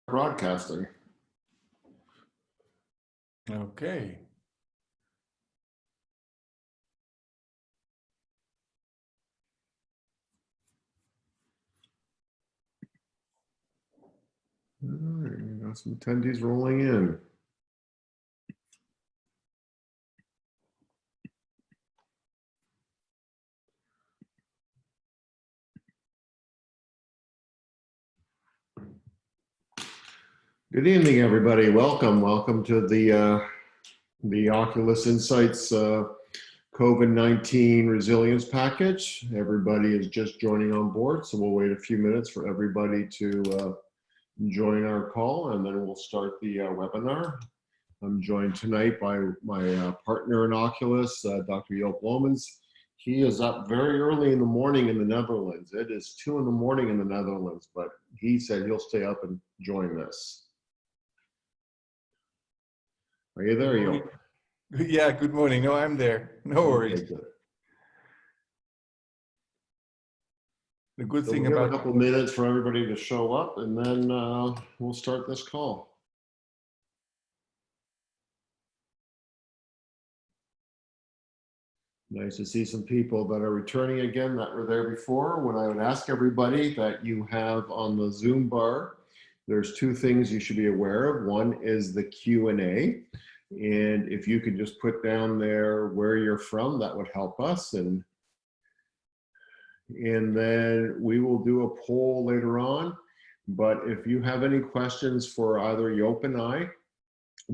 Broadcasting. Okay. All right, we got some attendees rolling in. Good evening, everybody. Welcome to the Oculus Insights COVID-19 resilience package. Everybody is just joining on board, so we'll wait a few minutes for everybody to join our call, and then we'll start the webinar. I'm joined tonight by my partner in Oculus, Dr. Joop Loomans. He is up very early in the morning in the Netherlands. It is 2 in the morning in the Netherlands, but he said he'll stay up and join this. Are you there, Joop? Yeah, good morning. No, I'm there. No worries. Okay, good. The good So thing we have about a couple minutes for everybody to show up, and then we'll start this call. Nice to see some people that are returning again that were there before. When I would ask everybody that you have on the Zoom bar, there's two things you should be aware of. One is the Q&A. And if you could just put down there where you're from, that would help us. And then we will do a poll later on. But if you have any questions for either Joop and I,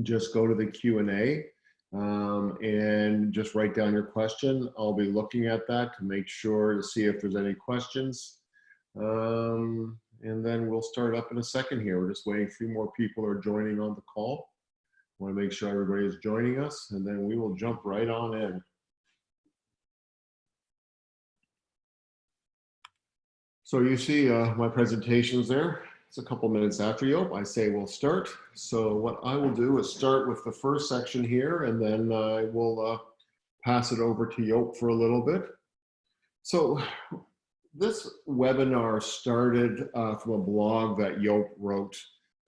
just go to the Q&A. And just write down your question. I'll be looking at that to make sure to see if there's any questions. And then we'll start up in a second here. We're just waiting. A few more people are joining on the call. I want to make sure everybody is joining us, and then we will jump right on in. So you see my presentations there. It's a couple minutes after Joop. I say we'll start. So what I will do is start with the first section here, and then I will pass it over to Joop for a little bit. So this webinar started from a blog that Joop wrote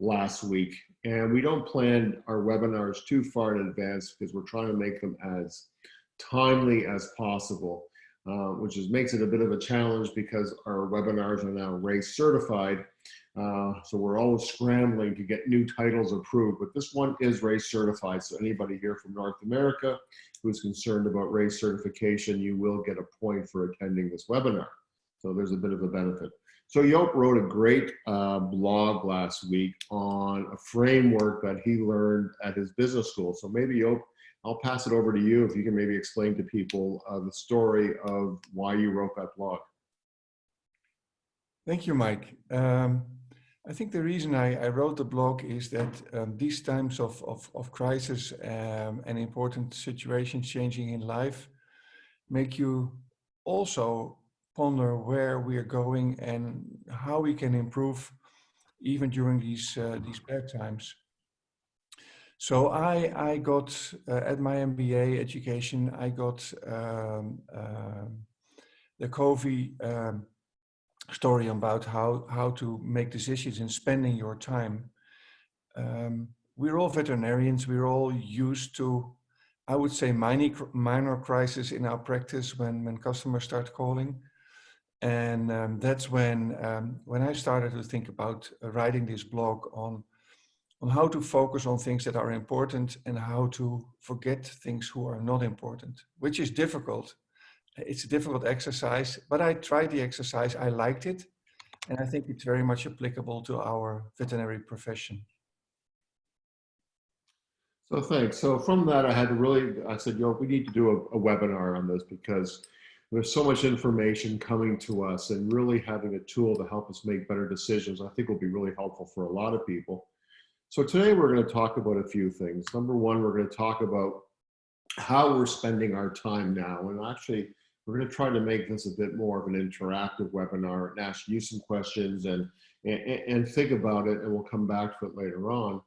last week. And we don't plan our webinars too far in advance because we're trying to make them as timely as possible. Which makes it a bit of a challenge because our webinars are now RACE certified. So we're always scrambling to get new titles approved, but this one is RACE certified. So anybody here from North America who's concerned about RACE certification, you will get a point for attending this webinar. So there's a bit of a benefit. So Joop wrote a great blog last week on a framework that he learned at his business school. So maybe Joop, I'll pass it over to you if you can maybe explain to people the story of why you wrote that blog. Thank you, Mike. I think the reason I wrote the blog is that these times of crisis and important situations changing in life make you also ponder where we are going and how we can improve even during these bad times. So I got, at my MBA education, I got the COVID story about how to make decisions in spending your time. We're all veterinarians. We're all used to, I would say, minor crisis in our practice when customers start calling. And that's when I started to think about writing this blog on how to focus on things that are important and how to forget things who are not important, which is difficult. It's a difficult exercise, but I tried the exercise, I liked it, and I think it's very much applicable to our veterinary profession. So thanks. So from that, I said, Joop, we need to do a webinar on this because there's so much information coming to us, and really having a tool to help us make better decisions, I think will be really helpful for a lot of people. So today we're going to talk about a few things. Number one, we're going to talk about how we're spending our time now. And actually, we're going to try to make this a bit more of an interactive webinar and ask you some questions and think about it, and we'll come back to it later on.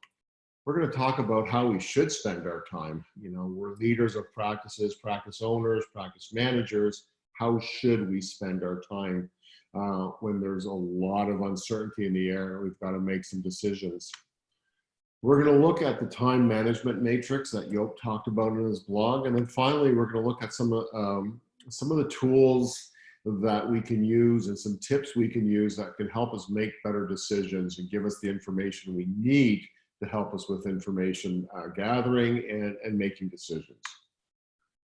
We're going to talk about how we should spend our time. You know, we're leaders of practices, practice owners, practice managers. How should we spend our time? when there's a lot of uncertainty in the air. We've got to make some decisions. We're going to look at the time management matrix that Joop talked about in his blog. And then finally, we're going to look at some of the tools that we can use and some tips we can use that can help us make better decisions and give us the information we need to help us with information gathering and making decisions.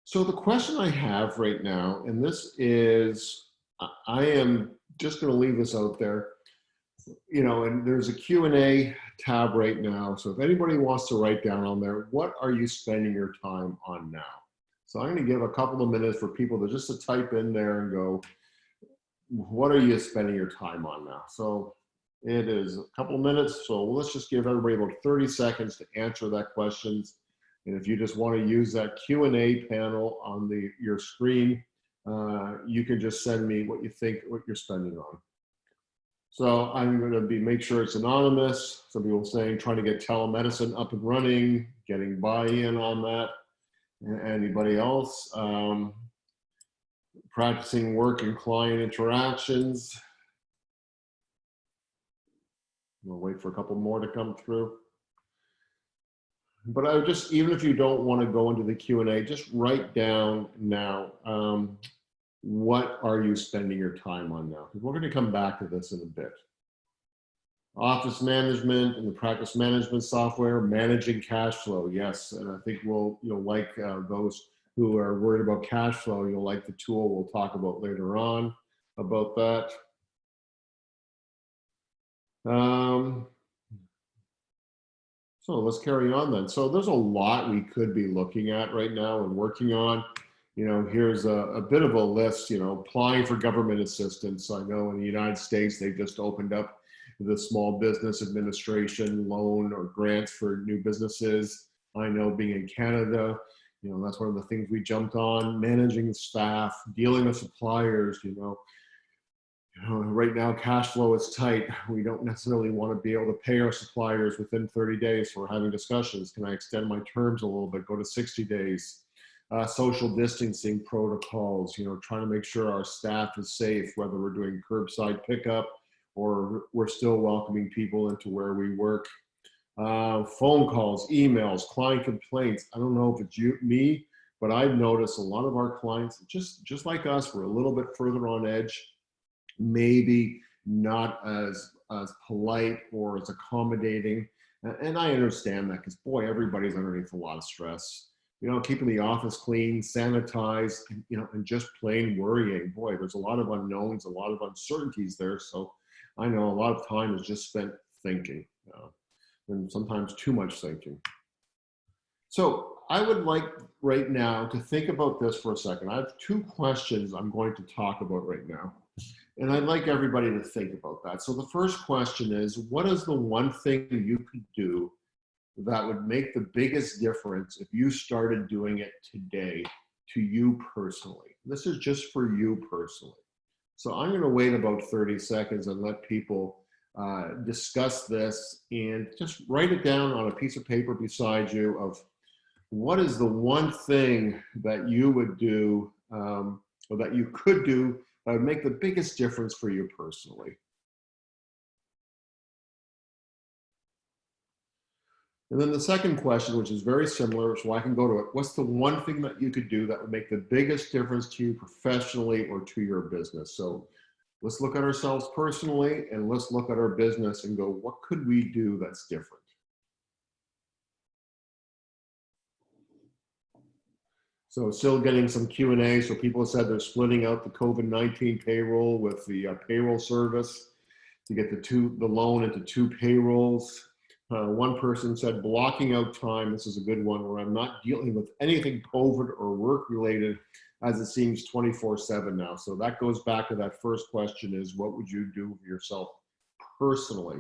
So the question I have right now, and this is, I am just going to leave this out there, and there's a Q&A tab right now. So if anybody wants to write down on there, what are you spending your time on now? So I'm going to give a couple of minutes for people to type in there and go, what are you spending your time on now? So it is a couple of minutes. So let's just give everybody about 30 seconds to answer that question. And if you just want to use that Q&A panel on your screen, you can just send me what you think, what you're spending on. So I'm going to make sure it's anonymous. Some people saying trying to get telemedicine up and running, getting buy-in on that. Anybody else? Practicing work and client interactions. We'll wait for a couple more to come through. But even if you don't want to go into the Q&A, just write down now, what are you spending your time on now? We're going to come back to this in a bit. Office management and the practice management software, managing cash flow. Yes, and I think you'll like those who are worried about cash flow. You'll like the tool we'll talk about later on about that. So let's carry on then. So there's a lot we could be looking at right now and working on. Here's a bit of a list, applying for government assistance. I know in the United States, they've just opened up the Small Business Administration loan or grants for new businesses. I know being in Canada, that's one of the things we jumped on, managing staff, dealing with suppliers, right now cash flow is tight. We don't necessarily want to be able to pay our suppliers within 30 days. So we're having discussions. Can I extend my terms a little bit, go to 60 days? Social distancing protocols, trying to make sure our staff is safe, whether we're doing curbside pickup or we're still welcoming people into where we work. Phone calls, emails, client complaints. I don't know if it's me, but I've noticed a lot of our clients, just like us, we're a little bit further on edge, maybe not as polite or as accommodating. And I understand that because, boy, everybody's underneath a lot of stress. Keeping the office clean, sanitized, and just plain worrying. Boy, there's a lot of unknowns, a lot of uncertainties there. So I know a lot of time is just spent thinking, and sometimes too much thinking. So I would like right now to think about this for a second. I have two questions I'm going to talk about right now. And I'd like everybody to think about that. So the first question is, what is the one thing you could do that would make the biggest difference if you started doing it today to you personally? This is just for you personally. So I'm going to wait about 30 seconds and let people discuss this, and just write it down on a piece of paper beside you of what is the one thing that you would do or that you could do that would make the biggest difference for you personally. And then the second question, which is very similar, so I can go to it. What's the one thing that you could do that would make the biggest difference to you professionally or to your business? So let's look at ourselves personally, and let's look at our business and go, what could we do that's different? So still getting some Q&A. So people said they're splitting out the COVID-19 payroll with the payroll service to get the loan into two payrolls. One person said blocking out time. This is a good one, where I'm not dealing with anything COVID or work related, as it seems 24/7 now. So that goes back to that first question, is what would you do for yourself personally?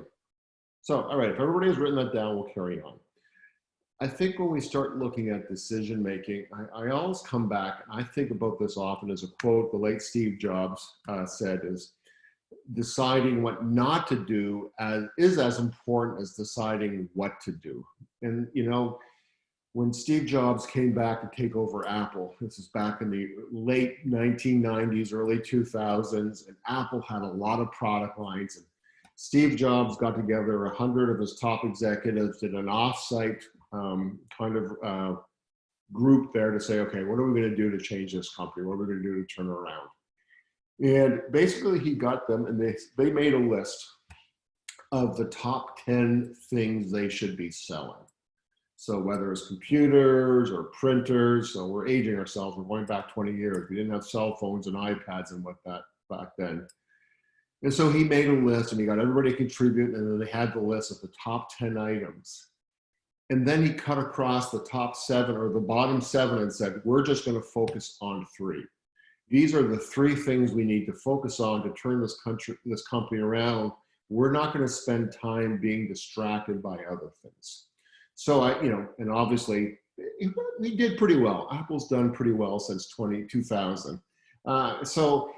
So, all right, if everybody has written that down, we'll carry on. I think when we start looking at decision making, I always come back, and I think about this often as a quote the late Steve Jobs said, is deciding what not to do is as important as deciding what to do. And when Steve Jobs came back to take over Apple. This is back in the late 1990s, early 2000s, and Apple had a lot of product lines. And Steve Jobs got together 100 of his top executives, did an offsite group there to say, okay, what are we going to do to change this company? What are we going to do to turn it around? And basically he got them, and they made a list of the top 10 things they should be selling. So whether it's computers or printers, so we're aging ourselves, we're going back 20 years. We didn't have cell phones and iPads and what that back then. And so he made a list and he got everybody to contribute, and then they had the list of the top 10 items. And then he cut across the top 7 or the bottom 7 and said, we're just going to focus on 3. These are the 3 things we need to focus on to turn this company around. We're not going to spend time being distracted by other things. So and obviously we did pretty well. Apple's done pretty well since 2000. So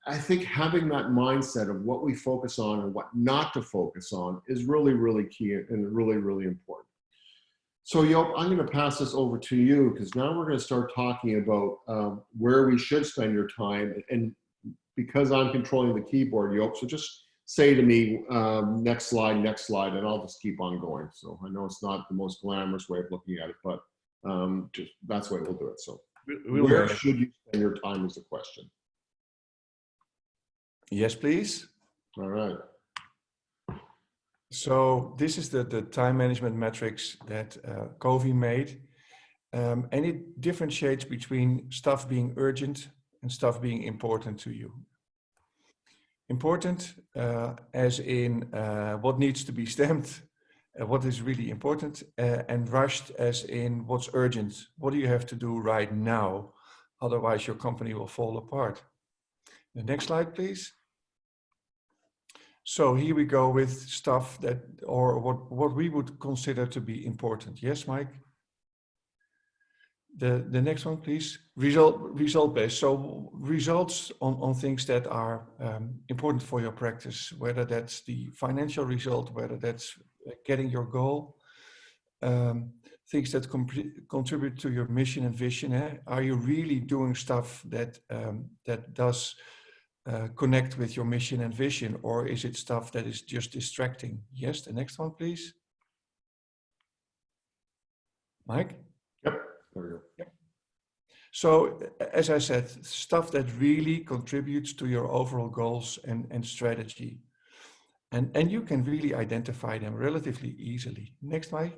I think having that mindset of what we focus on and what not to focus on is really, really key and really, really important. So Joop, I'm going to pass this over to you, because now we're going to start talking about where we should spend your time. And because I'm controlling the keyboard, Joop, so just say to me, next slide, and I'll just keep on going. So I know it's not the most glamorous way of looking at it, but just that's the way we'll do it. So where should you spend your time is the question. Yes, please. All right. So this is the time management metrics that Covey made. And it differentiates between stuff being urgent and stuff being important to you. Important as in what needs to be stamped, what is really important, and rushed as in what's urgent. What do you have to do right now? Otherwise your company will fall apart. The next slide, please. So here we go with stuff that, or what we would consider to be important. Yes, Mike? The next one, please. Result based. So results on things that are important for your practice, whether that's the financial result, whether that's getting your goal, things that contribute to your mission and vision. Are you really doing stuff that does connect with your mission and vision, or is it stuff that is just distracting? Yes, the next one, please. Mike? Yep, there we go. Yep. So, as I said, stuff that really contributes to your overall goals and strategy. And you can really identify them relatively easily. Next, Mike.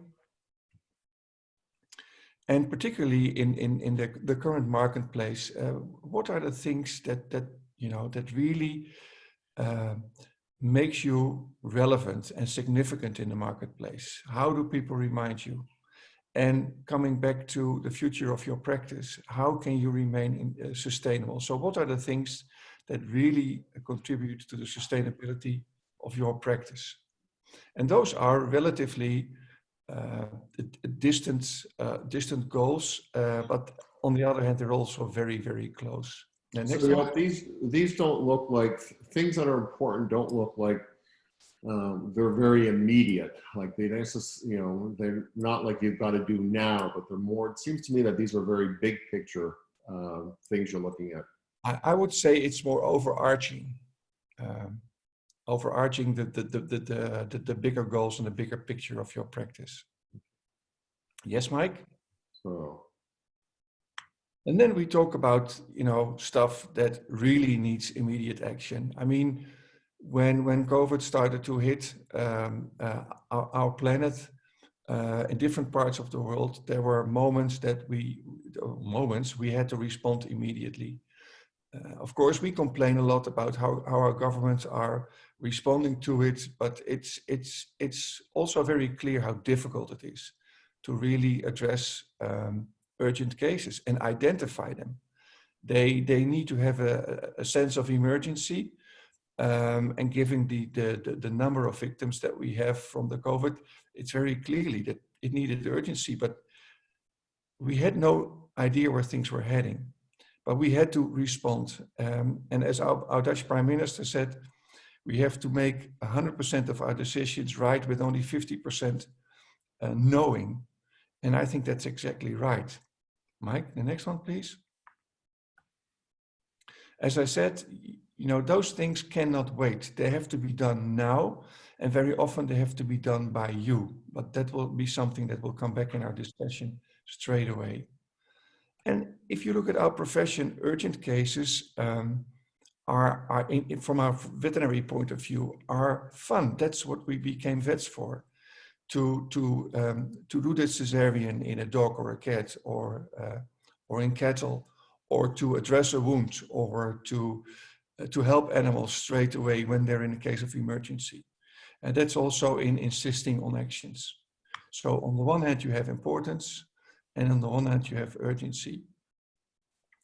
And particularly in the current marketplace, what are the things that really makes you relevant and significant in the marketplace? How do people remind you? And coming back to the future of your practice, how can you remain sustainable? So what are the things that really contribute to the sustainability of your practice? And those are relatively distant goals, but on the other hand, they're also very, very close. So these don't look like things that are important. Don't look like they're very immediate. Like they're not like you've got to do now, but they're more. It seems to me that these are very big picture things you're looking at. I would say it's more overarching, the bigger goals and the bigger picture of your practice. Yes, Mike. So. And then we talk about, stuff that really needs immediate action. I mean, when COVID started to hit our planet in different parts of the world, there were moments we had to respond immediately. Of course, we complain a lot about how our governments are responding to it, but it's also very clear how difficult it is to really address urgent cases and identify them. They need to have a sense of emergency, and given the number of victims that we have from the COVID, it's very clearly that it needed urgency, but we had no idea where things were heading, but we had to respond. And as our Dutch Prime Minister said, we have to make 100% of our decisions right with only 50% knowing. And I think that's exactly right. Mike, the next one, please. As I said, those things cannot wait. They have to be done now, and very often they have to be done by you. But that will be something that will come back in our discussion straight away. And if you look at our profession, urgent cases are from our veterinary point of view, are fun. That's what we became vets for, to do the cesarean in a dog or a cat or in cattle, or to address a wound, or to help animals straight away when they're in a case of emergency. And that's also in insisting on actions. So on the one hand, you have importance, and on the one hand, you have urgency.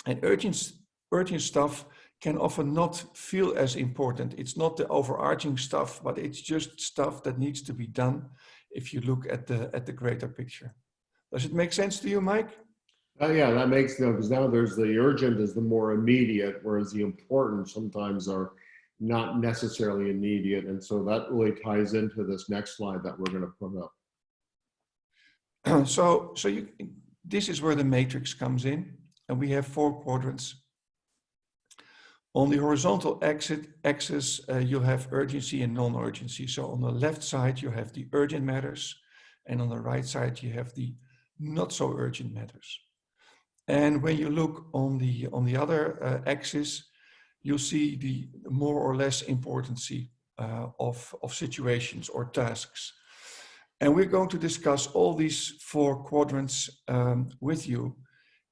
And urgent stuff can often not feel as important. It's not the overarching stuff, but it's just stuff that needs to be done if you look at the greater picture. Does it make sense to you, Mike? Yeah, that makes sense, because now there's the urgent is the more immediate, whereas the important sometimes are not necessarily immediate. And so that really ties into this next slide that we're going to put up. This is where the matrix comes in, and we have 4 quadrants. On the horizontal axis, you'll have urgency and non-urgency. So on the left side, you have the urgent matters, and on the right side, you have the not so urgent matters. And when you look on the other axis, you'll see the more or less importancy of situations or tasks. And we're going to discuss all these 4 quadrants with you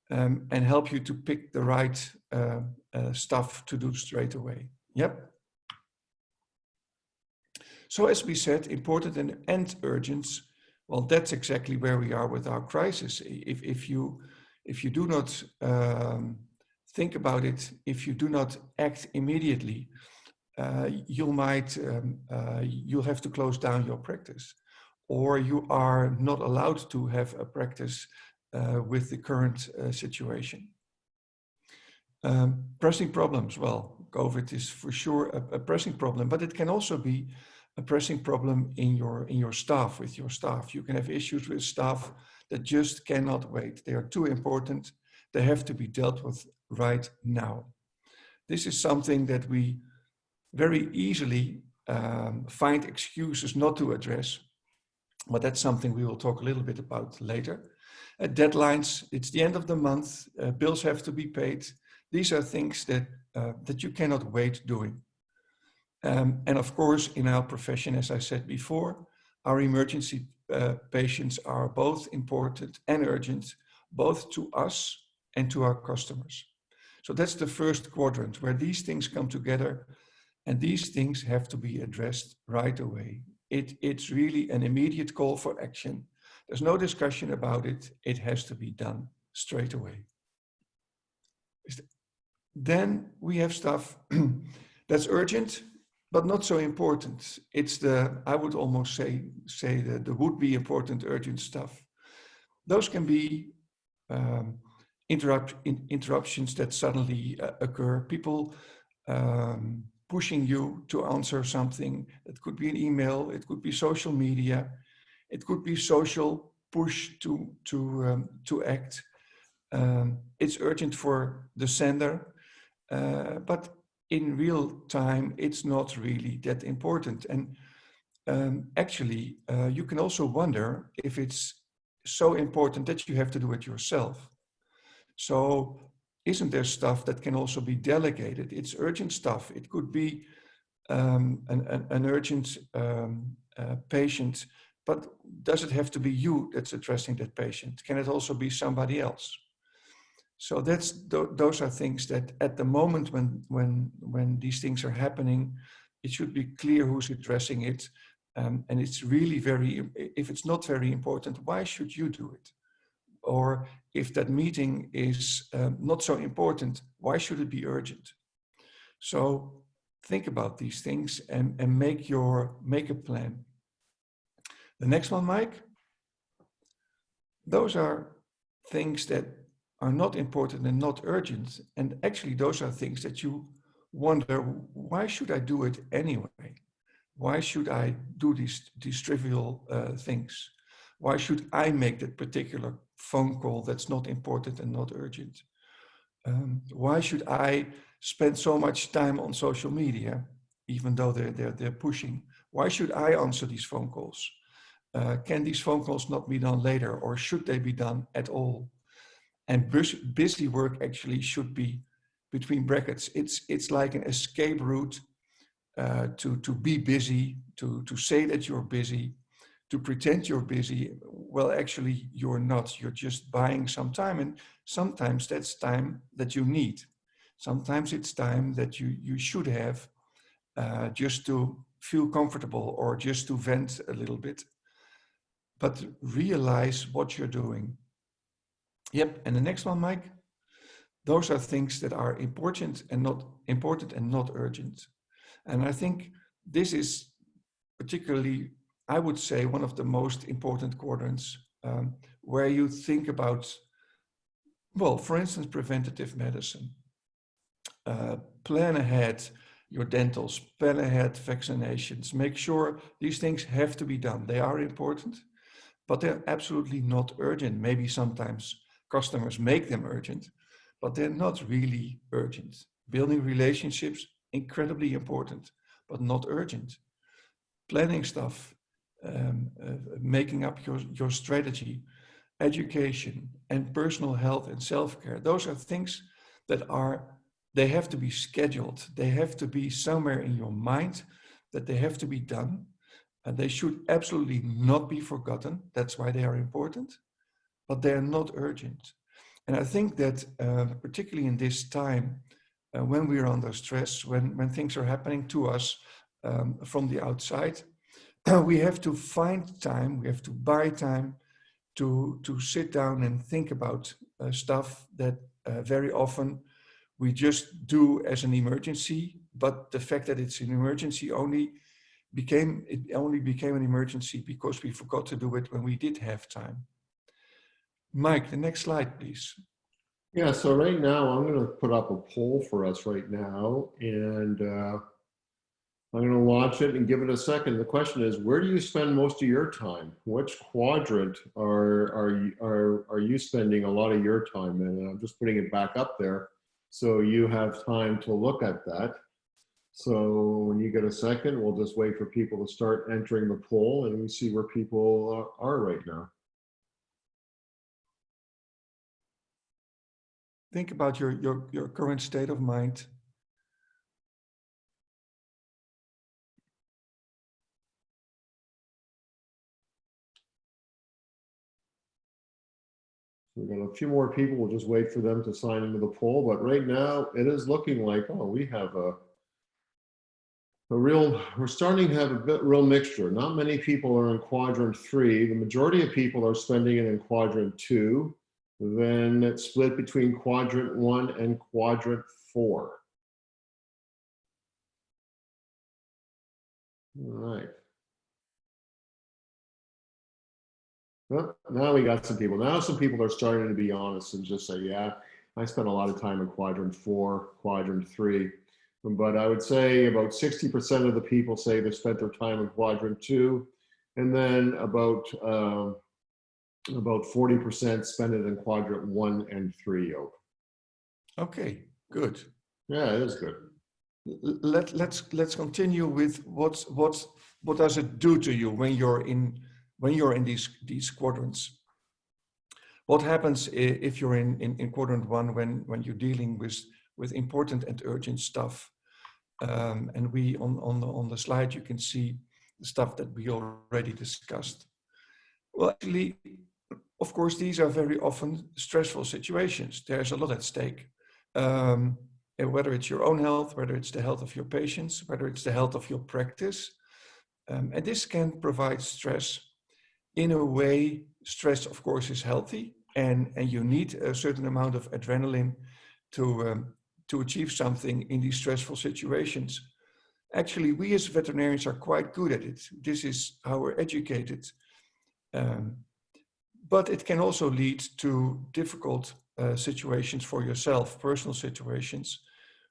and help you to pick the right stuff to do straight away. Yep. So as we said, important and urgent, well, that's exactly where we are with our crisis. If you do not think about it, if you do not act immediately, you'll have to close down your practice, or you are not allowed to have a practice with the current situation. Pressing problems, well, COVID is for sure a pressing problem, but it can also be a pressing problem in your staff, with your staff. You can have issues with staff that just cannot wait. They are too important. They have to be dealt with right now. This is something that we very easily find excuses not to address, but that's something we will talk a little bit about later. Deadlines, it's the end of the month, bills have to be paid. These are things that you cannot wait doing. And of course, in our profession, as I said before, our emergency patients are both important and urgent, both to us and to our customers. So that's the first quadrant, where these things come together, and these things have to be addressed right away. It's really an immediate call for action. There's no discussion about it. It has to be done straight away. Then we have stuff that's urgent, but not so important. It's I would almost say the would-be important urgent stuff. Those can be interruptions that suddenly occur. People pushing you to answer something. It could be an email. It could be social media. It could be social push to act. It's urgent for the sender, but in real time, it's not really that important. And actually, you can also wonder if it's so important that you have to do it yourself. So isn't there stuff that can also be delegated? It's urgent stuff. It could be an urgent patient, but does it have to be you that's addressing that patient? Can it also be somebody else? So those are things that at the moment when these things are happening, it should be clear who's addressing it. And it's really if it's not very important, why should you do it? Or if that meeting is not so important, why should it be urgent? So think about these things and make a plan. The next one, Mike. Those are things that are not important and not urgent. And actually, those are things that you wonder, why should I do it anyway? Why should I do these trivial things? Why should I make that particular phone call that's not important and not urgent? Why should I spend so much time on social media, even though they're pushing? Why should I answer these phone calls? Can these phone calls not be done later, or should they be done at all? And busy work actually should be between brackets. It's like an escape route to be busy, to say that you're busy, to pretend you're busy. Well, actually, you're not. You're just buying some time, and sometimes that's time that you need. Sometimes it's time that you should have just to feel comfortable or just to vent a little bit. But realize what you're doing. Yep, and the next one, Mike. Those are things that are important and not urgent. And I think this is particularly, I would say, one of the most important quadrants where you think about, well, for instance, preventative medicine. Plan ahead your dentals, plan ahead vaccinations. Make sure these things have to be done. They are important, but they're absolutely not urgent. Maybe sometimes customers make them urgent, but they're not really urgent. Building relationships, incredibly important, but not urgent. Planning stuff, making up your strategy, education, and personal health and self-care. Those are things that they have to be scheduled. They have to be somewhere in your mind that they have to be done. And they should absolutely not be forgotten. That's why they are important, but they are not urgent. And I think that particularly in this time, when we're under stress, when things are happening to us from the outside, we have to find time, we have to buy time to sit down and think about stuff that very often we just do as an emergency, but the fact that it's an emergency only became an emergency because we forgot to do it when we did have time. Mike, the next slide, please. Yeah, so right now I'm going to put up a poll for us right now, and I'm going to launch it and give it a second. The question is, where do you spend most of your time? Which quadrant are you spending a lot of your time in? And I'm just putting it back up there so you have time to look at that. So when you get a second, we'll just wait for people to start entering the poll, and we see where people are right now. Think about your current state of mind. We've got a few more people. We'll just wait for them to sign into the poll. But right now, it is looking like, oh, we have we're starting to have a real mixture. Not many people are in quadrant 3. The majority of people are spending it in quadrant 2. Then it's split between quadrant 1 and quadrant 4. All right. Well, now we got some people. Now some people are starting to be honest and just say, yeah, I spent a lot of time in quadrant 4, quadrant 3. But I would say about 60% of the people say they spent their time in quadrant 2. And then about 40% spend it in quadrant 1 and 3. Okay, good. Yeah, it is good. Let's continue with what does it do to you when you're in these quadrants? What happens if you're in quadrant 1 when you're dealing with important and urgent stuff? And we on the slide you can see the stuff that we already discussed. Well, actually, of course, these are very often stressful situations. There's a lot at stake. Whether it's your own health, whether it's the health of your patients, whether it's the health of your practice. And this can provide stress. In a way, stress, of course, is healthy, and you need a certain amount of adrenaline to achieve something in these stressful situations. Actually, we as veterinarians are quite good at it. This is how we're educated. But it can also lead to difficult situations for yourself, personal situations,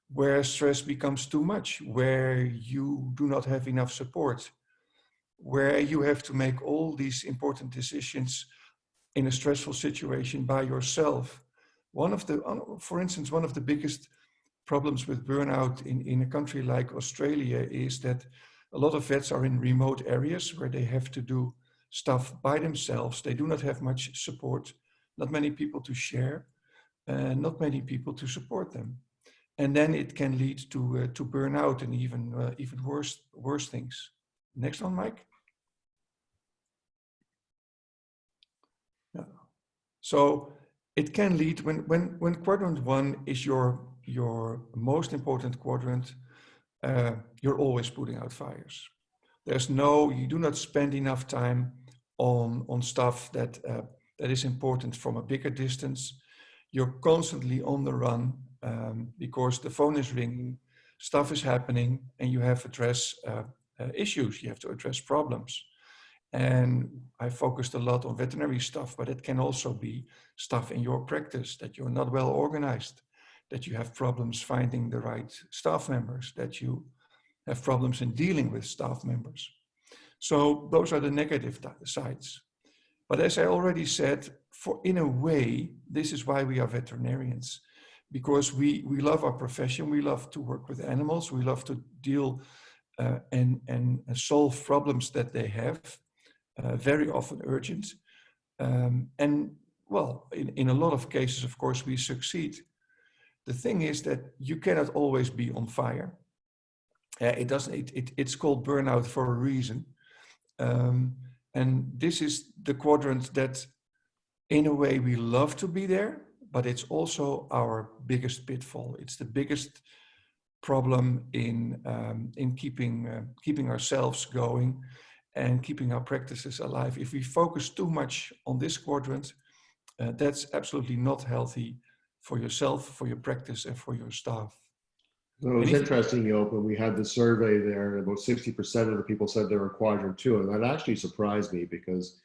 where stress becomes too much, where you do not have enough support, where you have to make all these important decisions in a stressful situation by yourself. For instance, one of the biggest problems with burnout in a country like Australia is that a lot of vets are in remote areas where they have to do stuff by themselves. They do not have much support, not many people to share, not many people to support them. And then it can lead to burnout and even worse things. Next one, Mike. Yeah. So it can lead when quadrant 1 is your most important quadrant, you're always putting out fires. You do not spend enough time on stuff that is important from a bigger distance. You're constantly on the run because the phone is ringing, stuff is happening, and you have to address issues, you have to address problems. And I focused a lot on veterinary stuff, but it can also be stuff in your practice that you're not well organized, that you have problems finding the right staff members, that you have problems in dealing with staff members. So those are the negative sides. But as I already said, in a way, this is why we are veterinarians, because we love our profession, we love to work with animals, we love to deal and solve problems that they have, very often urgent. And well, in a lot of cases, of course, we succeed. The thing is that you cannot always be on fire. It's called burnout for a reason. And this is the quadrant that, in a way, we love to be there, but it's also our biggest pitfall. It's the biggest problem in keeping ourselves going and keeping our practices alive. If we focus too much on this quadrant, that's absolutely not healthy for yourself, for your practice, and for your staff. So it was interesting, Joop, when we had the survey there, about 60% of the people said they were quadrant 2, and that actually surprised me because,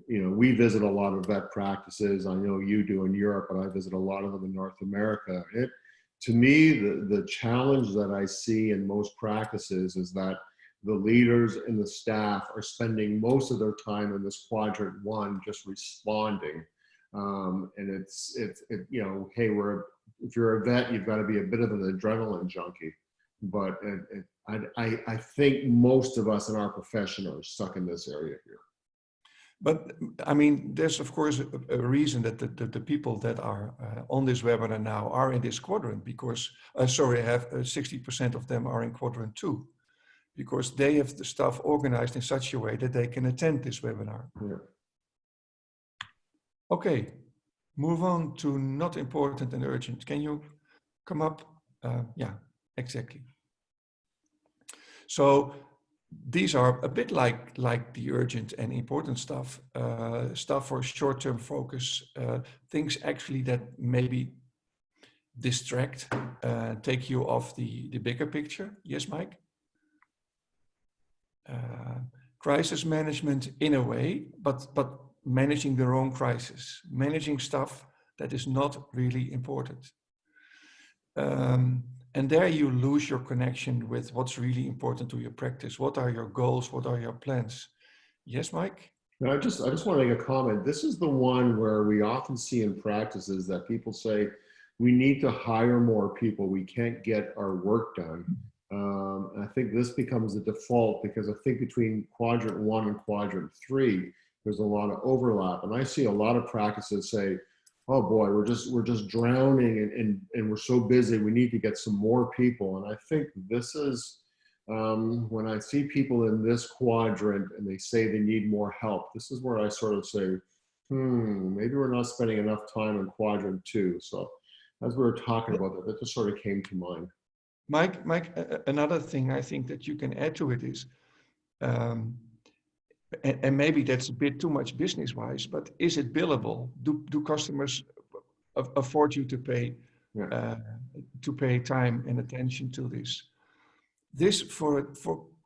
you know, we visit a lot of vet practices. I know you do in Europe, but I visit a lot of them in North America. To me, the challenge that I see in most practices is that the leaders and the staff are spending most of their time in this quadrant 1 just responding. And it's you know, hey, if you're a vet, you've got to be a bit of an adrenaline junkie. But I think most of us in our profession are stuck in this area here. But I mean, there's of course a reason that the people that are on this webinar now are in this quadrant because, sorry, I have 60% of them are in quadrant 2 because they have the stuff organized in such a way that they can attend this webinar. Yeah. Okay, move on to not important and urgent. Can you come up? Yeah, exactly. So these are a bit like the urgent and important stuff, stuff for short-term focus, things actually that maybe distract, take you off the bigger picture. Yes, Mike? Crisis management in a way, but managing the wrong crisis, managing stuff that is not really important. And there you lose your connection with what's really important to your practice. What are your goals? What are your plans? Yes, Mike? I just want to make a comment. This is the one where we often see in practices that people say, we need to hire more people. We can't get our work done. And I think this becomes the default because I think between quadrant 1 and quadrant 3, there's a lot of overlap. And I see a lot of practices say, oh boy, we're just drowning and we're so busy, we need to get some more people. And I think this is, when I see people in this quadrant and they say they need more help, this is where I sort of say, maybe we're not spending enough time in quadrant 2. So as we were talking about that just sort of came to mind. Mike, another thing I think that you can add to it is, and maybe that's a bit too much business-wise, but is it billable? Do customers afford you to pay time and attention to this? This for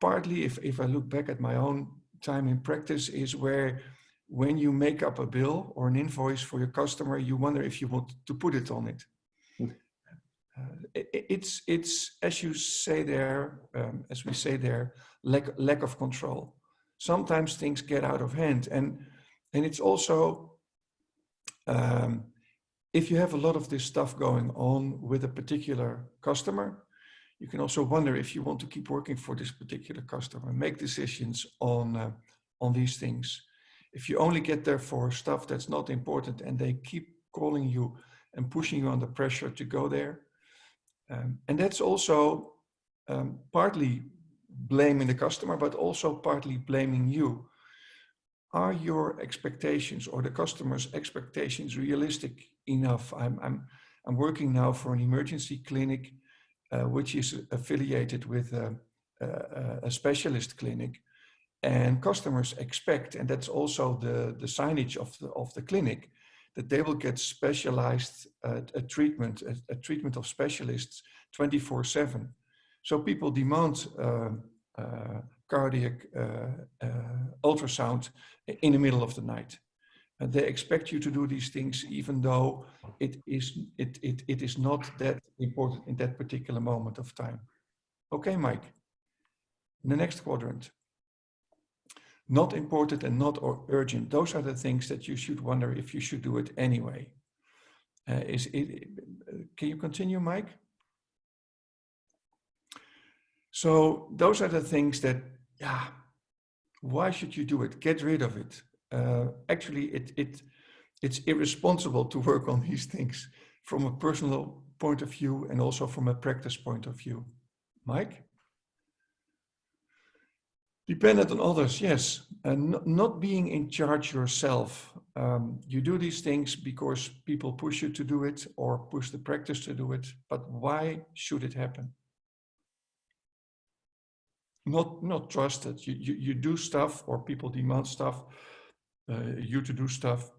partly, if I look back at my own time in practice, is where when you make up a bill or an invoice for your customer, you wonder if you want to put it on it. It's as you say there, as we say there, lack of control. sometimes things get out of hand. And it's also, if you have a lot of this stuff going on with a particular customer, you can also wonder if you want to keep working for this particular customer, make decisions on these things. If you only get there for stuff that's not important and they keep calling you and pushing you under pressure to go there. And that's also partly blaming the customer, but also partly blaming you. Are your expectations or the customer's expectations realistic enough? I'm working now for an emergency clinic, which is affiliated with a specialist clinic, and customers expect, and that's also the signage of the clinic, that they will get specialized treatment of specialists 24/7. So people demand cardiac ultrasound in the middle of the night. And they expect you to do these things, even though it is not that important in that particular moment of time. Okay, Mike. The next quadrant. Not important and not urgent. Those are the things that you should wonder if you should do it anyway. Can you continue, Mike? So those are the things that, yeah, why should you do it? Get rid of it. Actually, it's irresponsible to work on these things from a personal point of view and also from a practice point of view. Mike? Dependent on others, yes. And not being in charge yourself. You do these things because people push you to do it or push the practice to do it. But why should it happen? Not trusted. You do stuff, or people demand stuff, you to do stuff,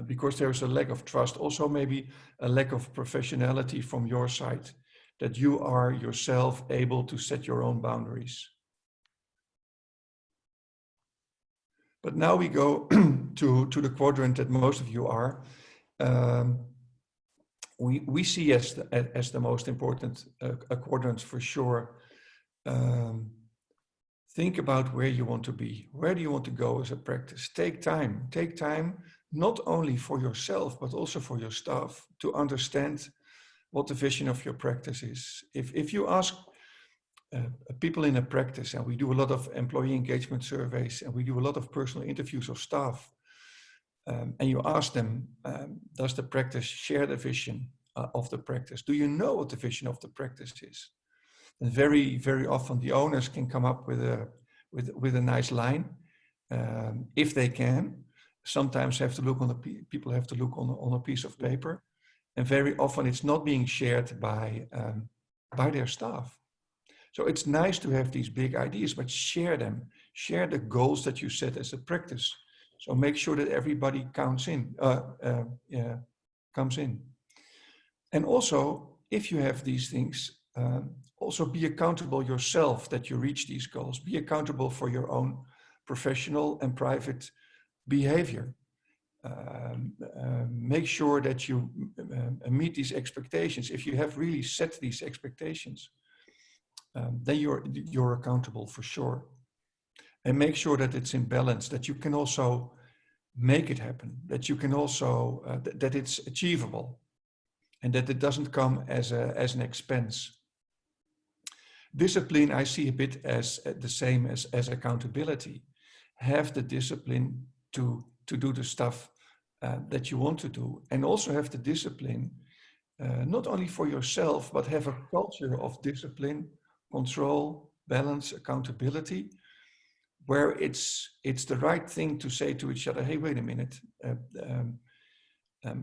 because there's a lack of trust. Also maybe a lack of professionality from your side, that you are yourself able to set your own boundaries. But now we go to the quadrant that most of you are. We see as the most important quadrant for sure. Think about where you want to be. Where do you want to go as a practice? Take time, not only for yourself, but also for your staff to understand what the vision of your practice is. If you ask people in a practice, and we do a lot of employee engagement surveys, and we do a lot of personal interviews of staff, and you ask them, does the practice share the vision of the practice? Do you know what the vision of the practice is? And very, very often the owners can come up with a nice line, if they can. Sometimes people have to look on a piece of paper, and very often it's not being shared by their staff. So it's nice to have these big ideas, but share them. Share the goals that you set as a practice. So make sure that everybody comes in. And also, if you have these things, also be accountable yourself that you reach these goals. Be accountable for your own professional and private behavior. Make sure that you meet these expectations. If you have really set these expectations, then you're accountable for sure. And make sure that it's in balance, that you can also make it happen, that you can also, that it's achievable, and that it doesn't come as an expense. Discipline, I see a bit as the same as accountability. Have the discipline to do the stuff that you want to do, and also have the discipline, not only for yourself, but have a culture of discipline, control, balance, accountability, where it's the right thing to say to each other, hey, wait a minute,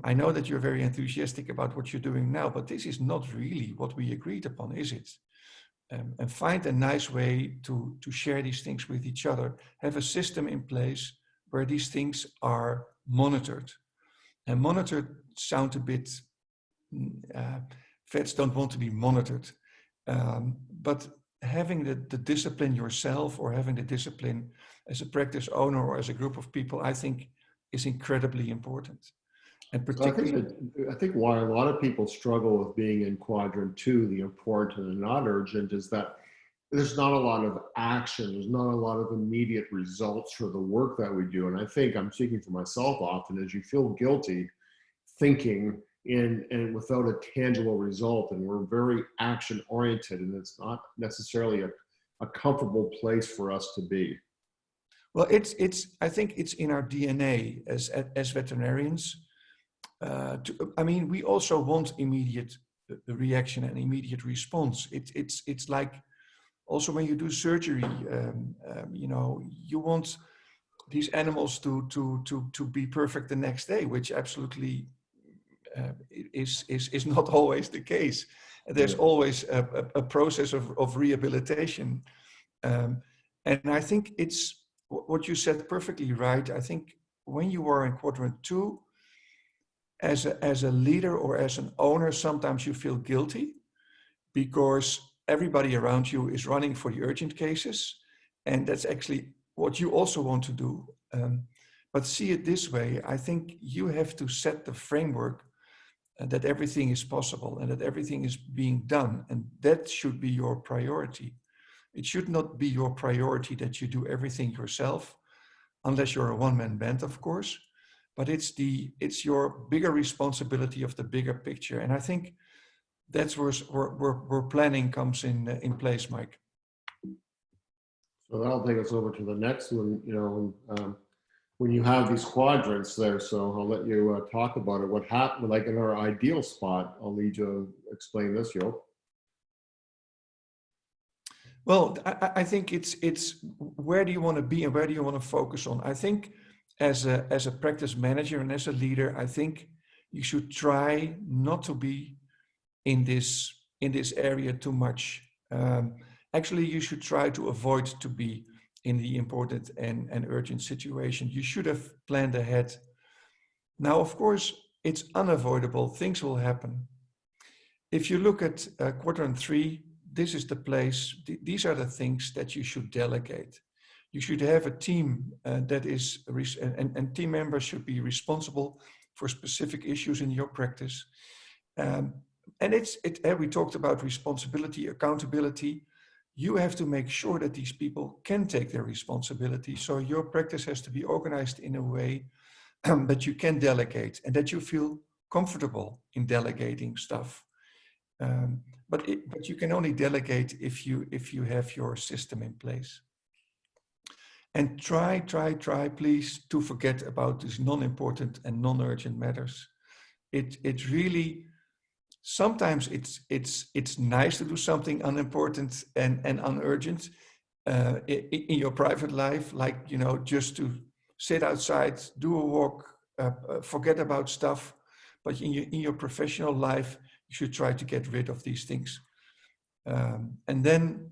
I know that you're very enthusiastic about what you're doing now, but this is not really what we agreed upon, is it? And find a nice way to share these things with each other. Have a system in place where these things are monitored. And monitored sound a bit, vets don't want to be monitored. But having the discipline yourself, or having the discipline as a practice owner or as a group of people, I think is incredibly important. And particularly, I think why a lot of people struggle with being in quadrant 2, the important and not urgent, is that there's not a lot of action. There's not a lot of immediate results for the work that we do. And I think I'm speaking for myself often is you feel guilty thinking in and without a tangible result. And we're very action oriented, and it's not necessarily a comfortable place for us to be. Well, I think it's in our DNA as veterinarians. I mean, we also want immediate reaction and immediate response. It's like also when you do surgery, you know, you want these animals to be perfect the next day, which absolutely is not always the case. There's always a process of rehabilitation, and I think it's what you said perfectly right. I think when you are in quadrant 2, as a leader or as an owner, sometimes you feel guilty because everybody around you is running for the urgent cases, and that's actually what you also want to do. But see it this way, I think you have to set the framework that everything is possible and that everything is being done, and that should be your priority. It should not be your priority that you do everything yourself, unless you're a one-man band, of course, but it's your bigger responsibility of the bigger picture. And I think that's where planning comes in place, Mike. So that'll take us over to the next one, you know, when you have these quadrants there. So I'll let you talk about it. What happened, like in our ideal spot, I'll lead you to explain this, Joop. Well, I think it's where do you want to be and where do you want to focus on? I think as a practice manager and as a leader, I think you should try not to be in this area too much. Actually, you should try to avoid to be in the important and urgent situation. You should have planned ahead. Now, of course, it's unavoidable. Things will happen. If you look at quadrant 3, this is the place, these are the things that you should delegate. You should have a team that is, and team members should be responsible for specific issues in your practice. And we talked about responsibility, accountability. You have to make sure that these people can take their responsibility. So your practice has to be organized in a way that you can delegate and that you feel comfortable in delegating stuff. But you can only delegate if you have your system in place. And try, please, to forget about these non-important and non-urgent matters. It really, sometimes it's nice to do something unimportant and unurgent in your private life, like, you know, just to sit outside, do a walk, forget about stuff. But in your professional life, you should try to get rid of these things. And then,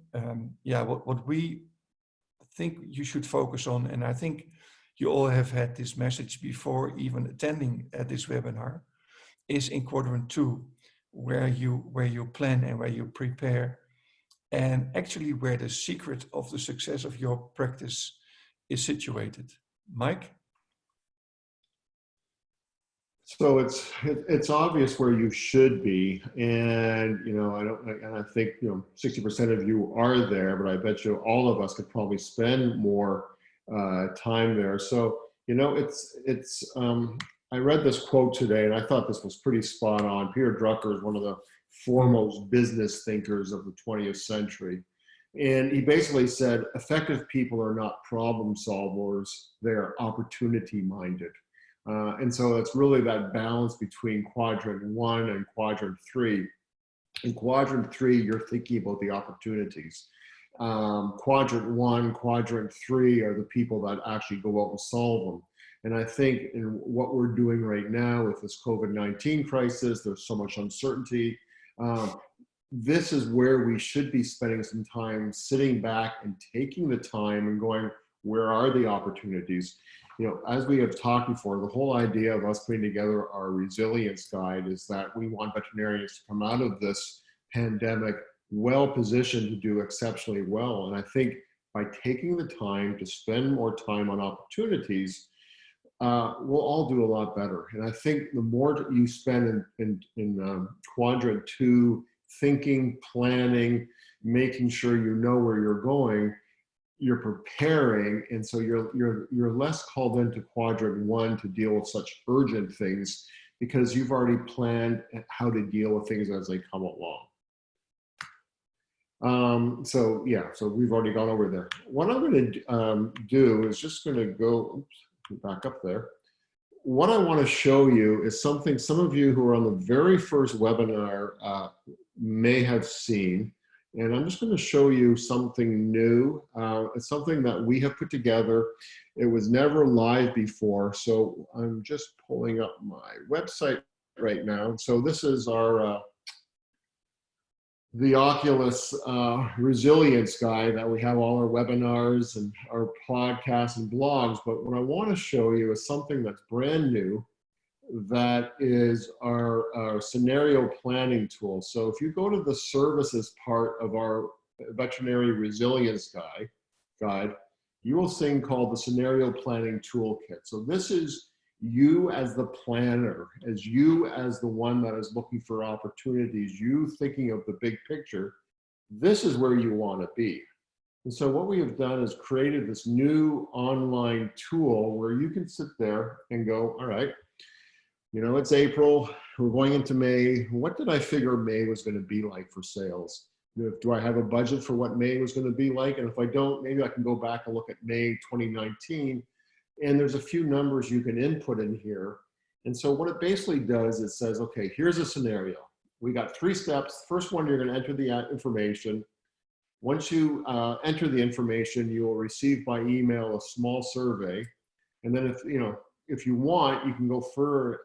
what we think you should focus on, and I think you all have had this message before even attending this webinar, is in quadrant 2, where you plan and where you prepare, and actually where the secret of the success of your practice is situated. Mike? So it's obvious where you should be, and you know, I think, you know, 60% of you are there, but I bet you all of us could probably spend more time there. So, you know, I read this quote today, and I thought this was pretty spot on. Pierre Drucker is one of the foremost business thinkers of the 20th century, and he basically said, effective people are not problem solvers; they're opportunity minded. And so it's really that balance between quadrant 1 and quadrant 3. In quadrant 3, you're thinking about the opportunities. Quadrant 1, quadrant 3 are the people that actually go out and solve them. And I think in what we're doing right now with this COVID-19 crisis, there's so much uncertainty. This is where we should be spending some time sitting back and taking the time and going, where are the opportunities? You know, as we have talked before, the whole idea of us putting together our resilience guide is that we want veterinarians to come out of this pandemic well positioned to do exceptionally well. And I think by taking the time to spend more time on opportunities, we'll all do a lot better. And I think the more you spend in quadrant 2, thinking, planning, making sure you know where you're going, you're preparing, and so you're less called into quadrant one to deal with such urgent things because you've already planned how to deal with things as they come along. So yeah, so we've already gone over there. What I'm going to do is just going to go back up there. What I want to show you is something some of you who are on the very first webinar may have seen. And I'm just going to show you something new. It's something that we have put together. It was never live before. So I'm just pulling up my website right now. So this is our the Oculus resilience guide that we have all our webinars and our podcasts and blogs. But what I want to show you is something that's brand new. That is our scenario planning tool. So if you go to the services part of our veterinary resilience guide, you will see called the scenario planning toolkit. So this is you as the planner, as you as the one that is looking for opportunities, you thinking of the big picture. This is where you want to be. And so what we have done is created this new online tool where you can sit there and go, all right, you know, it's April, we're going into May. What did I figure May was going to be like for sales? Do I have a budget for what May was going to be like? And if I don't, maybe I can go back and look at May 2019. And there's a few numbers you can input in here. And so what it basically does, it says, okay, here's a scenario. We got 3 steps. First one, you're going to enter the information. Once you enter the information, you will receive by email a small survey. And then if you want, you can go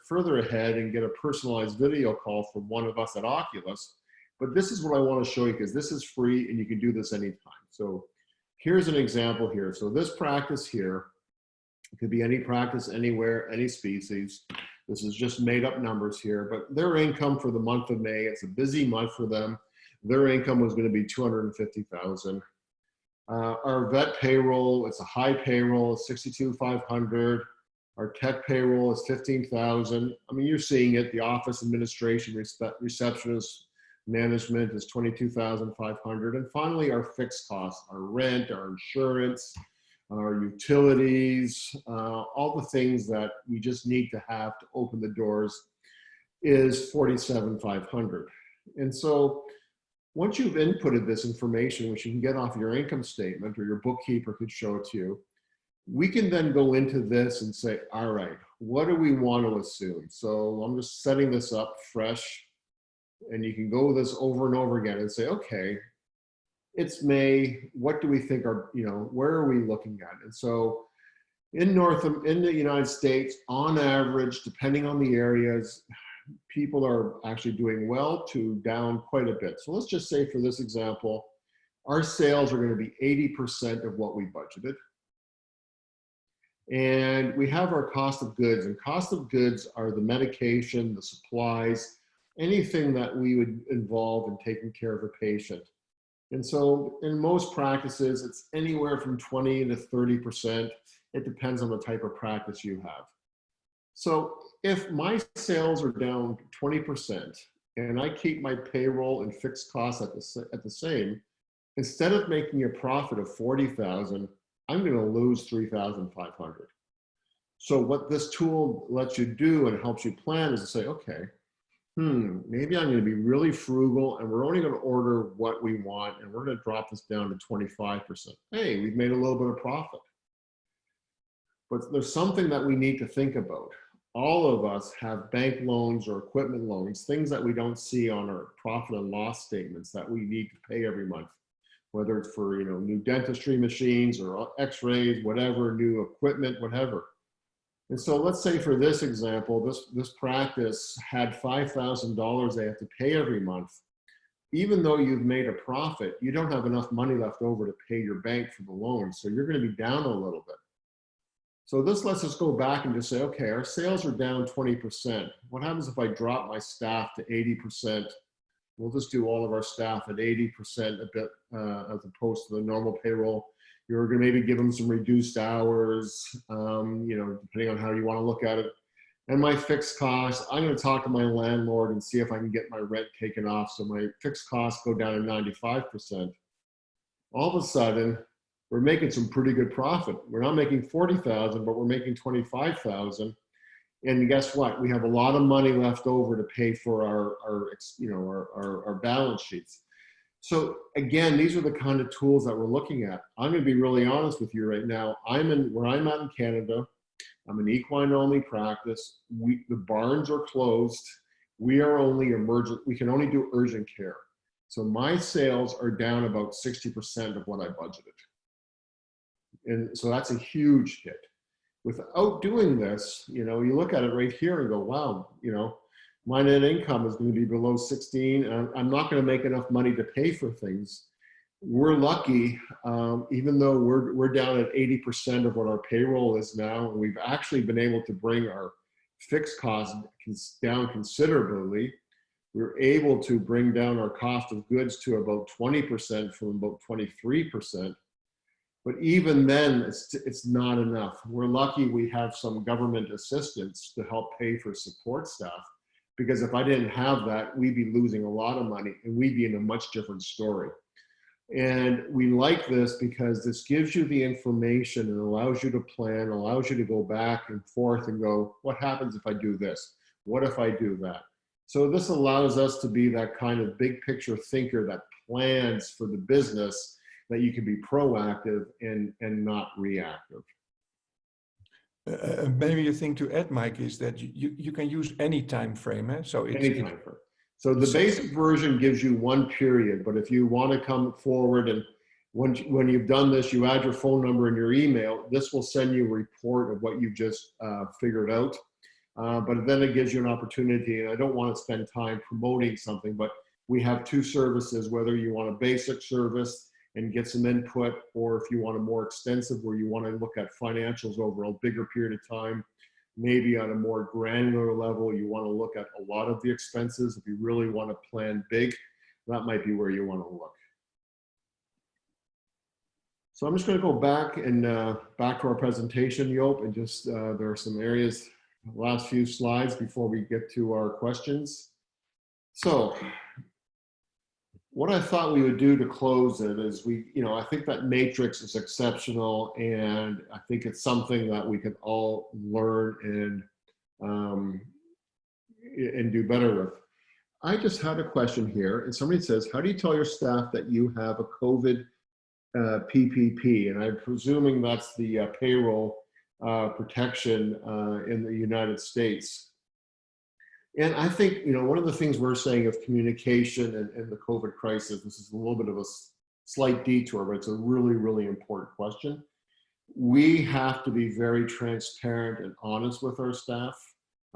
further ahead and get a personalized video call from one of us at Oculus. But this is what I want to show you because this is free and you can do this anytime. So here's an example here. So this practice here, it could be any practice, anywhere, any species. This is just made up numbers here, but their income for the month of May, it's a busy month for them. Their income was going to be $250,000. Our vet payroll, it's a high payroll, it's $62,500. Our tech payroll is $15,000. I mean, you're seeing it. The office administration, receptionist, management is $22,500. And finally, our fixed costs, our rent, our insurance, our utilities, all the things that we just need to have to open the doors is $47,500. And so once you've inputted this information, which you can get off your income statement or your bookkeeper could show it to you, we can then go into this and say, all right, what do we want to assume? So I'm just setting this up fresh, and you can go this over and over again and say, okay, it's May. What do we think are, where are we looking at? And so in the United States, on average, depending on the areas, people are actually doing well to down quite a bit. So let's just say for this example, our sales are going to be 80% of what we budgeted. And we have our cost of goods, and cost of goods are the medication, the supplies, anything that we would involve in taking care of a patient. And so in most practices, it's anywhere from 20 to 30%. It depends on the type of practice you have. So if my sales are down 20% and I keep my payroll and fixed costs at the same, instead of making a profit of 40,000, I'm going to lose 3,500. So what this tool lets you do and helps you plan is to say, okay, maybe I'm going to be really frugal and we're only going to order what we want and we're going to drop this down to 25%. Hey, we've made a little bit of profit. But there's something that we need to think about. All of us have bank loans or equipment loans, things that we don't see on our profit and loss statements that we need to pay every month. Whether it's for new dentistry machines or x-rays, whatever, new equipment, whatever. And so let's say for this example, this practice had $5,000 they have to pay every month. Even though you've made a profit, you don't have enough money left over to pay your bank for the loan. So you're going to be down a little bit. So this lets us go back and just say, okay, our sales are down 20%. What happens if I drop my staff to 80%? We'll just do all of our staff at 80% a bit as opposed to the normal payroll. You're going to maybe give them some reduced hours, depending on how you want to look at it. and my fixed costs, I'm going to talk to my landlord and see if I can get my rent taken off so my fixed costs go down to 95%. All of a sudden, we're making some pretty good profit. We're not making 40,000, but we're making 25,000. And guess what? We have a lot of money left over to pay for our balance sheets. So again, these are the kind of tools that we're looking at. I'm going to be really honest with you right now. Where I'm at in Canada. I'm an equine only practice. The barns are closed. We are only emergent. We can only do urgent care. So my sales are down about 60% of what I budgeted. And so that's a huge hit. Without doing this, you look at it right here and go, wow, my net income is going to be below 16, and I'm not going to make enough money to pay for things. We're lucky, even though we're down at 80% of what our payroll is now, and we've actually been able to bring our fixed costs down considerably. We're able to bring down our cost of goods to about 20% from about 23%. But even then, it's not enough. We're lucky we have some government assistance to help pay for support staff, because if I didn't have that, we'd be losing a lot of money and we'd be in a much different story. And we like this because this gives you the information and allows you to plan, allows you to go back and forth and go, what happens if I do this? What if I do that? So this allows us to be that kind of big picture thinker that plans for the business, that you can be proactive and not reactive. Maybe a thing to add, Mike, is that you can use any time frame. So any time frame. So the basic version gives you one period, but if you want to come forward and when you've done this, you add your phone number and your email, this will send you a report of what you've just figured out. But then it gives you an opportunity, and I don't want to spend time promoting something, but we have two services, whether you want a basic service and get some input, or if you want a more extensive where you want to look at financials over a bigger period of time, maybe on a more granular level, you want to look at a lot of the expenses. If you really want to plan big, that might be where you want to look. So I'm just going to go back to our presentation, Joop, and just there are some areas, last few slides before we get to our questions. So what I thought we would do to close it is I think that matrix is exceptional, and I think it's something that we could all learn and do better with. I just had a question here, and somebody says, how do you tell your staff that you have a COVID PPP? And I'm presuming that's the payroll protection in the United States. And I think, one of the things we're saying of communication and the COVID crisis, this is a little bit of a slight detour, but it's a really, really important question. We have to be very transparent and honest with our staff.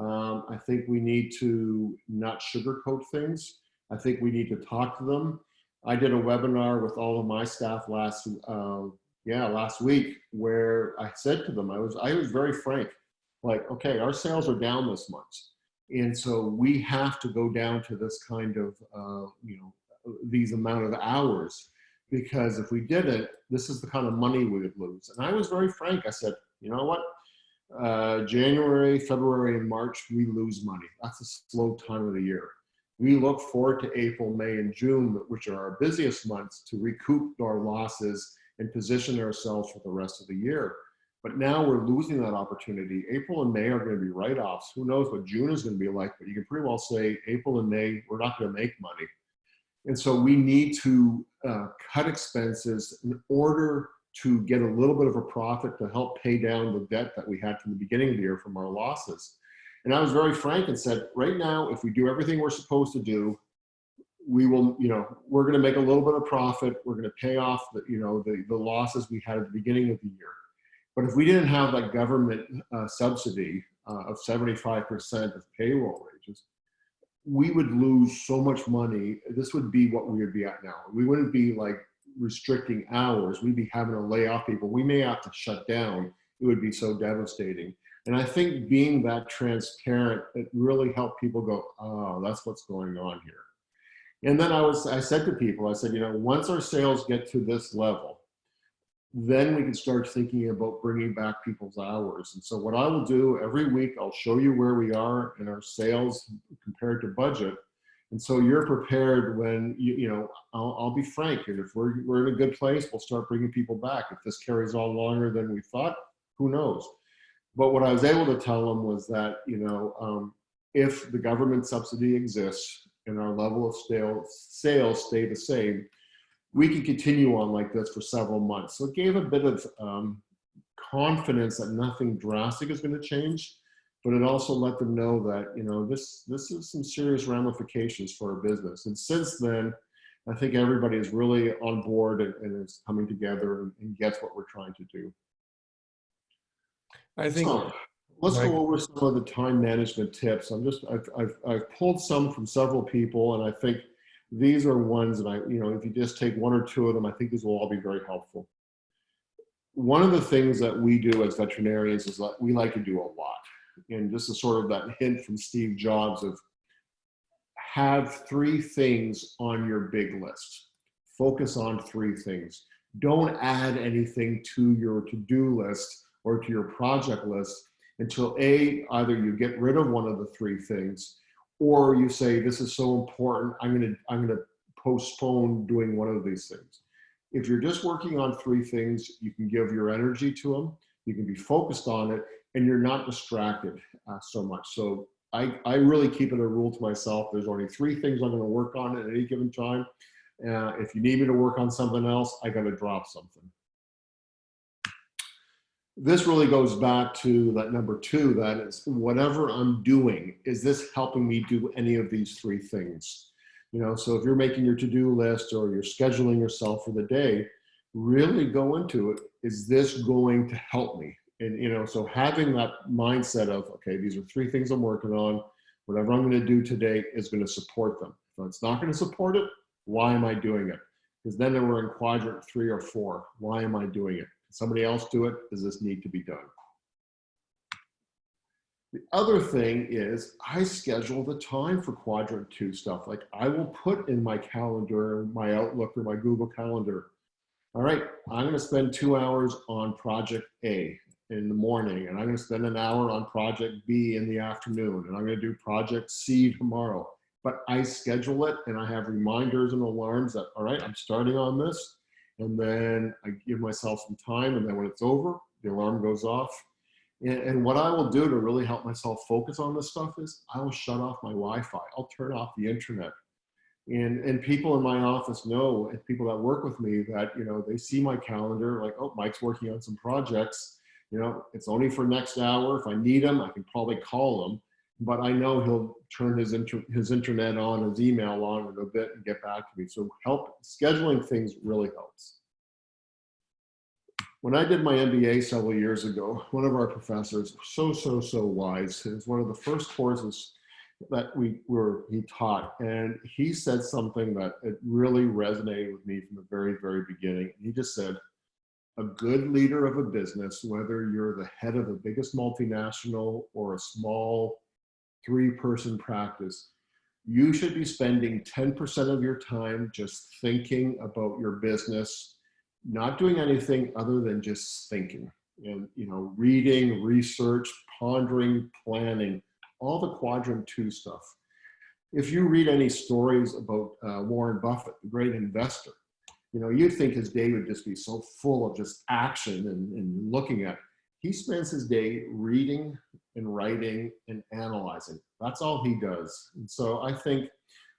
I think we need to not sugarcoat things. I think we need to talk to them. I did a webinar with all of my staff last week, where I said to them, I was very frank, like, okay, our sales are down this much. And so we have to go down to this kind of, these amount of hours, because if we didn't, this is the kind of money we would lose. And I was very frank. I said, you know what? January, February, and March, we lose money. That's a slow time of the year. We look forward to April, May, and June, which are our busiest months, to recoup our losses and position ourselves for the rest of the year. But now we're losing that opportunity. April and May are going to be write-offs. Who knows what June is going to be like, but you can pretty well say April and May, we're not going to make money. And so we need to cut expenses in order to get a little bit of a profit to help pay down the debt that we had from the beginning of the year from our losses. And I was very frank and said, right now, if we do everything we're supposed to do, we will, we're going to make a little bit of profit. We're going to pay off the losses we had at the beginning of the year. But if we didn't have that government subsidy of 75% of payroll wages, we would lose so much money. This would be what we would be at now. We wouldn't be like restricting hours. We'd be having to lay off people. We may have to shut down. It would be so devastating. And I think being that transparent, it really helped people go, oh, that's what's going on here. And then I said to people, I said, once our sales get to this level, then we can start thinking about bringing back people's hours. And so what I will do every week, I'll show you where we are in our sales compared to budget. And so you're prepared when, I'll be frank, and if we're in a good place, we'll start bringing people back. If this carries on longer than we thought, who knows? But what I was able to tell them was that, if the government subsidy exists and our level of sales stay the same, we can continue on like this for several months. So it gave a bit of confidence that nothing drastic is going to change, but it also let them know that, this is some serious ramifications for our business. And since then, I think everybody is really on board and is coming together and gets what we're trying to do. I think, So let's like, go over some of the time management tips. I've pulled some from several people, and I think these are ones that if you just take one or two of them, I think these will all be very helpful. One of the things that we do as veterinarians is that we like to do a lot. And this is sort of that hint from Steve Jobs of have 3 things on your big list. Focus on 3 things. Don't add anything to your to-do list or to your project list until either you get rid of one of the 3 things, or you say, this is so important, I'm gonna postpone doing one of these things. If you're just working on 3 things, you can give your energy to them, you can be focused on it, and you're not distracted so much. So I really keep it a rule to myself. There's only 3 things I'm gonna work on at any given time. If you need me to work on something else, I gotta drop something. This really goes back to that number 2, that is, whatever I'm doing, is this helping me do any of these 3 things? So if you're making your to-do list or you're scheduling yourself for the day, really go into it. Is this going to help me? And, so having that mindset of, okay, these are 3 things I'm working on. Whatever I'm going to do today is going to support them. If it's not going to support it, why am I doing it? Because then we're in quadrant 3 or 4. Why am I doing it? Somebody else do it? Does this need to be done? The other thing is I schedule the time for quadrant 2 stuff. Like I will put in my calendar, my Outlook or my Google Calendar, all right, I'm going to spend 2 hours on project A in the morning, and I'm going to spend an hour on project B in the afternoon, and I'm going to do project C tomorrow. But I schedule it and I have reminders and alarms that, all right, I'm starting on this. And then I give myself some time, and then when it's over, the alarm goes off. And what I will do to really help myself focus on this stuff is I will shut off my Wi-Fi. I'll turn off the internet. And people in my office know, and people that work with me, that, they see my calendar, like, oh, Mike's working on some projects. It's only for next hour. If I need him, I can probably call him. But I know he'll turn his internet on, his email on in a bit and get back to me. So scheduling things really helps. When I did my MBA several years ago, one of our professors, so wise, it was one of the first courses that he taught. And he said something that it really resonated with me from the very, very beginning. He just said, a good leader of a business, whether you're the head of the biggest multinational or a small 3-person practice, you should be spending 10% of your time just thinking about your business, not doing anything other than just thinking and, reading, research, pondering, planning, all the quadrant 2 stuff. If you read any stories about Warren Buffett, the great investor, you'd think his day would just be so full of just action and looking at. He spends his day reading and writing and analyzing. That's all he does. And so I think,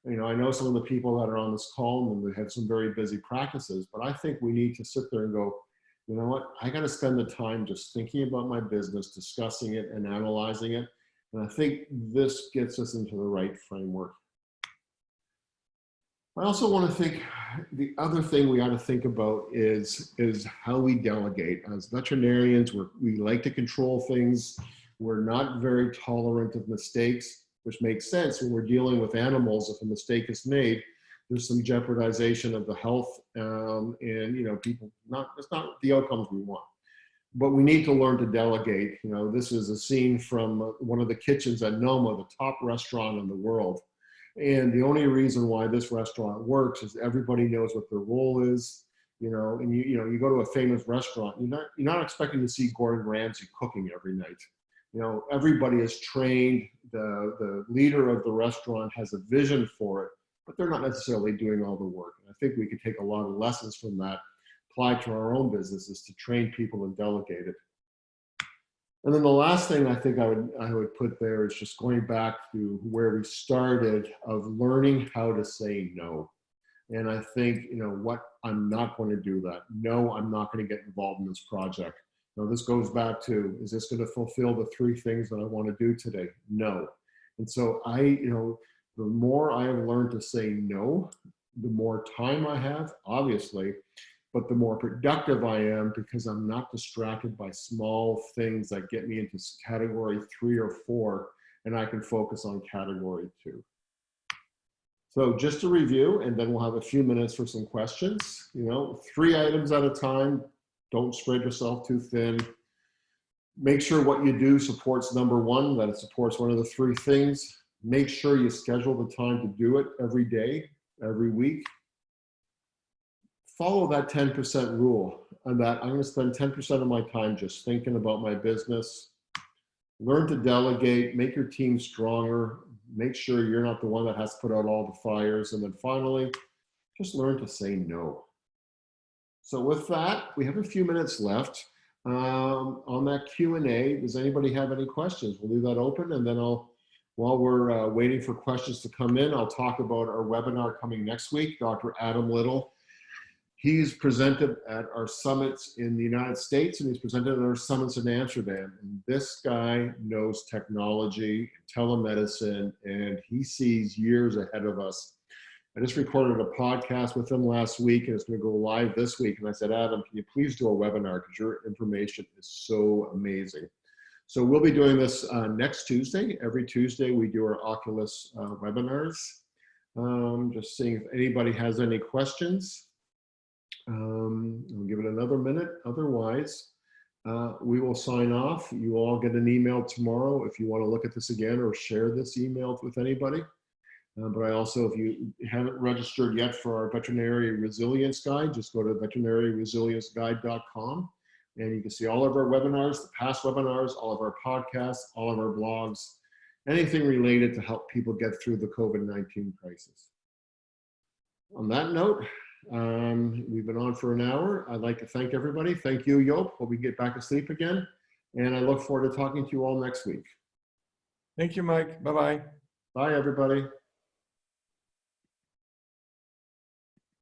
I know some of the people that are on this call and they have some very busy practices, but I think we need to sit there and go, you know what, I got to spend the time just thinking about my business, discussing it and analyzing it. And I think this gets us into the right framework. I also want to think, the other thing we ought to think about is how we delegate. As veterinarians, we like to control things. We're not very tolerant of mistakes, which makes sense when we're dealing with animals. If a mistake is made, there's some jeopardization of the health, and people, it's not the outcomes we want. But we need to learn to delegate. This is a scene from one of the kitchens at Noma, the top restaurant in the world. And the only reason why this restaurant works is everybody knows what their role is. you go to a famous restaurant, you're not expecting to see Gordon Ramsay cooking every night. Everybody is trained. The leader of the restaurant has a vision for it, but they're not necessarily doing all the work. And I think we could take a lot of lessons from that, apply to our own businesses to train people and delegate it. And then the last thing I think I would put there is just going back to where we started, of learning how to say no. And I think, I'm not going to do that. No, I'm not going to get involved in this project. This goes back to, is this going to fulfill the 3 things that I want to do today? No. And so the more I have learned to say no, the more time I have, obviously, but the more productive I am, because I'm not distracted by small things that get me into category 3 or 4, and I can focus on category 2. So just to review, and then we'll have a few minutes for some questions. 3 items at a time. Don't spread yourself too thin. Make sure what you do supports number 1, that it supports one of the 3 things. Make sure you schedule the time to do it every day, every week. Follow that 10% rule, and that I'm going to spend 10% of my time just thinking about my business. Learn to delegate, make your team stronger, make sure you're not the one that has to put out all the fires. And then finally, just learn to say no. So with that, we have a few minutes left. On that Q&A, does anybody have any questions? We'll leave that open, and then while we're waiting for questions to come in, I'll talk about our webinar coming next week. Dr. Adam Little. He's presented at our summits in the United States, and he's presented at our summits in Amsterdam. And this guy knows technology, telemedicine, and he sees years ahead of us. I just recorded a podcast with him last week, and it's going to go live this week. And I said, Adam, can you please do a webinar, because your information is so amazing. So we'll be doing this next Tuesday. Every Tuesday we do our Oculus webinars. Just seeing if anybody has any questions. We'll give it another minute. Otherwise, we will sign off. You all get an email tomorrow if you want to look at this again or share this email with anybody. But I also, if you haven't registered yet for our Veterinary Resilience Guide, just go to veterinaryresilienceguide.com, and you can see all of our webinars, the past webinars, all of our podcasts, all of our blogs, anything related to help people get through the COVID-19 crisis. On that note, we've been on for an hour. I'd like to thank everybody. Thank you, Joop. Hope we get back to sleep again. And I look forward to talking to you all next week. Thank you, Mike. Bye-bye. Bye, everybody.